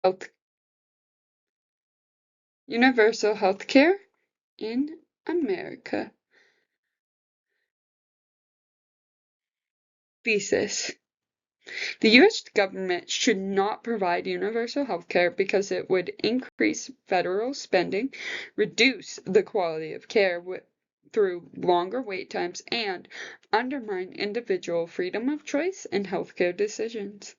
health, universal health care in America. Thesis. The U.S. government should not provide universal health care because it would increase federal spending, reduce the quality of care through longer wait times, and undermine individual freedom of choice in healthcare decisions.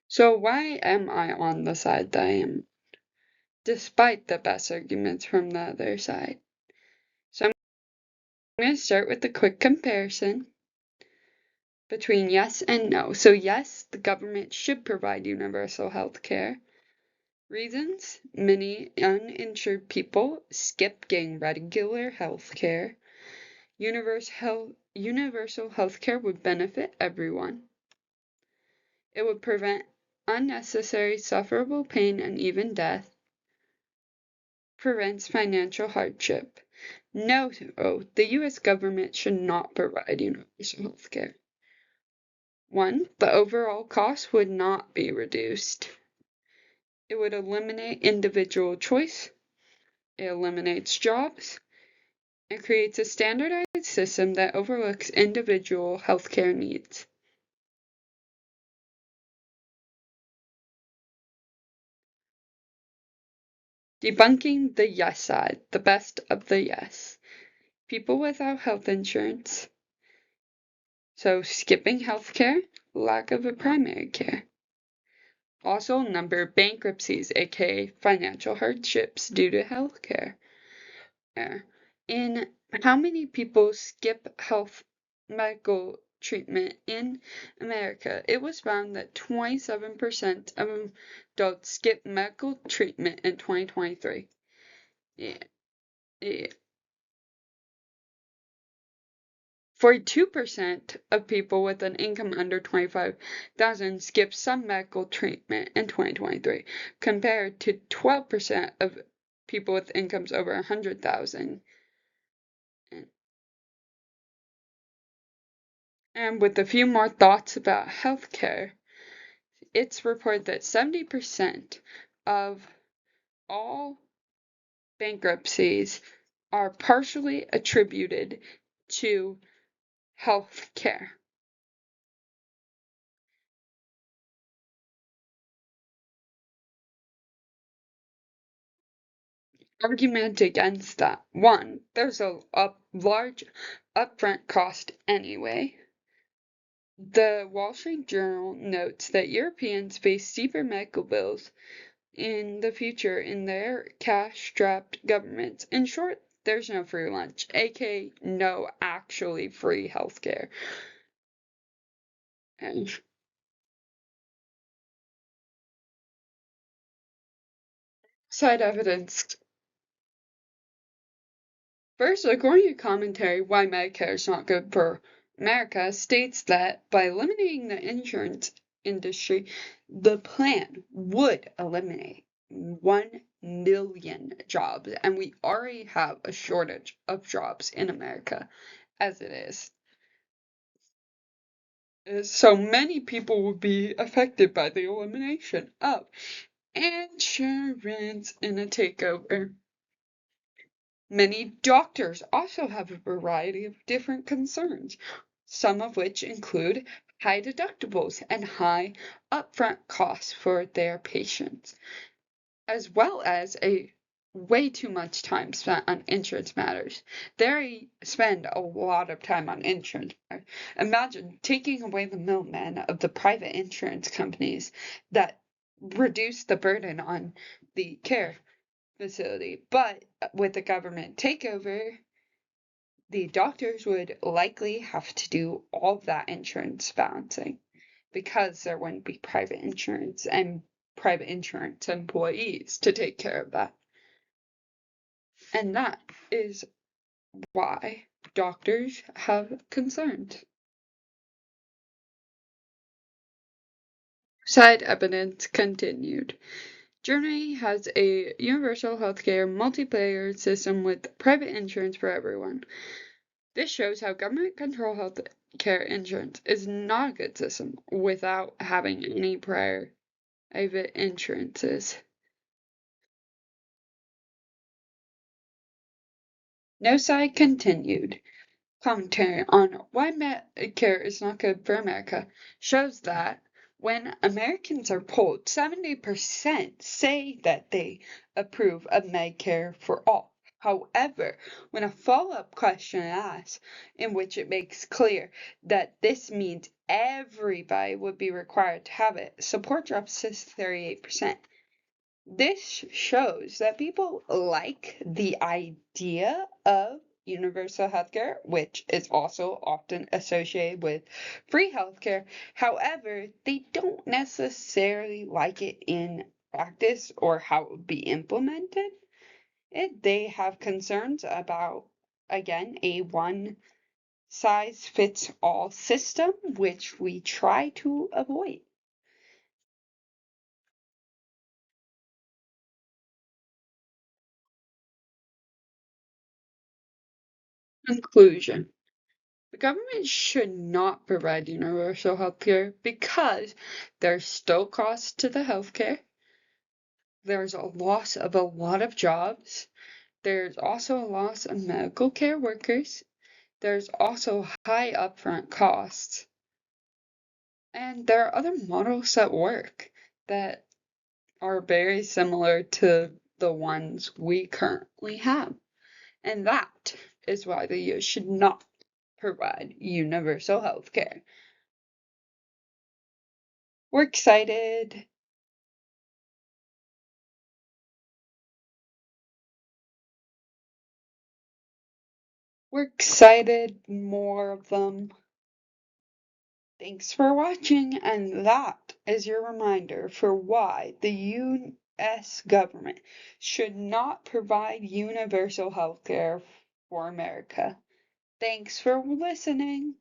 So why am I on the side that I am, despite the best arguments from the other side? So I'm going to start with a quick comparison between yes and no. So yes, the government should provide universal health care. Reasons: many uninsured people skip getting regular health care. Universal health care would benefit everyone. It would prevent unnecessary sufferable pain and even death. Prevents financial hardship. No, the U.S. government should not provide universal health care. 1. The overall cost would not be reduced. It would eliminate individual choice. It eliminates jobs. It creates a standardized system that overlooks individual healthcare needs. Debunking the yes side, the best of the yes. People without health insurance. So skipping healthcare, lack of a primary care. Also number of bankruptcies, aka financial hardships due to healthcare. In how many people skip medical treatment in America, it was found that 27% of adults skip medical treatment in 2023. Yeah. 42% of people with an income under $25,000 skipped some medical treatment in 2023, compared to 12% of people with incomes over $100,000. And with a few more thoughts about healthcare, it's reported that 70% of all bankruptcies are partially attributed to healthcare. Argument against that. 1. There's a large upfront cost anyway. The Wall Street Journal notes that Europeans face steeper medical bills in the future in their cash-strapped governments. In short, there's no free lunch, aka no actually free healthcare. Side evidence. First, according to commentary, Why Medicare is Not Good for America states that by eliminating the insurance industry, the plan would eliminate 1 million jobs, and we already have a shortage of jobs in America as it is. So many people would be affected by the elimination of insurance in a takeover. Many doctors also have a variety of different concerns, some of which include high deductibles and high upfront costs for their patients, as well as a way too much time spent on insurance matters. They spend a lot of time on insurance matters. Imagine taking away the middlemen of the private insurance companies that reduce the burden on the care facility. But with the government takeover, the doctors would likely have to do all of that insurance balancing because there wouldn't be private insurance and private insurance employees to take care of that. And that is why doctors have concerns. Side evidence continued. Germany has a universal healthcare multiplayer system with private insurance for everyone. This shows how government-controlled health care insurance is not a good system without having any private insurances. No side continued. Commentary on why Medicare is not good for America shows that when Americans are polled, 70% say that they approve of Medicare for all. However, when a follow-up question is asked in which it makes clear that this means everybody would be required to have it, support drops to 38%. This shows that people like the idea of universal healthcare, which is also often associated with free healthcare. However, they don't necessarily like it in practice or how it would be implemented. They have concerns about, again, a one size fits all system, which we try to avoid. Conclusion. The government should not provide universal health care because there's still costs to the healthcare. There's a loss of a lot of jobs. There's also a loss of medical care workers. There's also high upfront costs. And there are other models that work that are very similar to the ones we currently have. And that is why the US should not provide universal health care. We're excited. We're excited, more of them. Thanks for watching, and that is your reminder for why the U.S. government should not provide universal health care for America. Thanks for listening.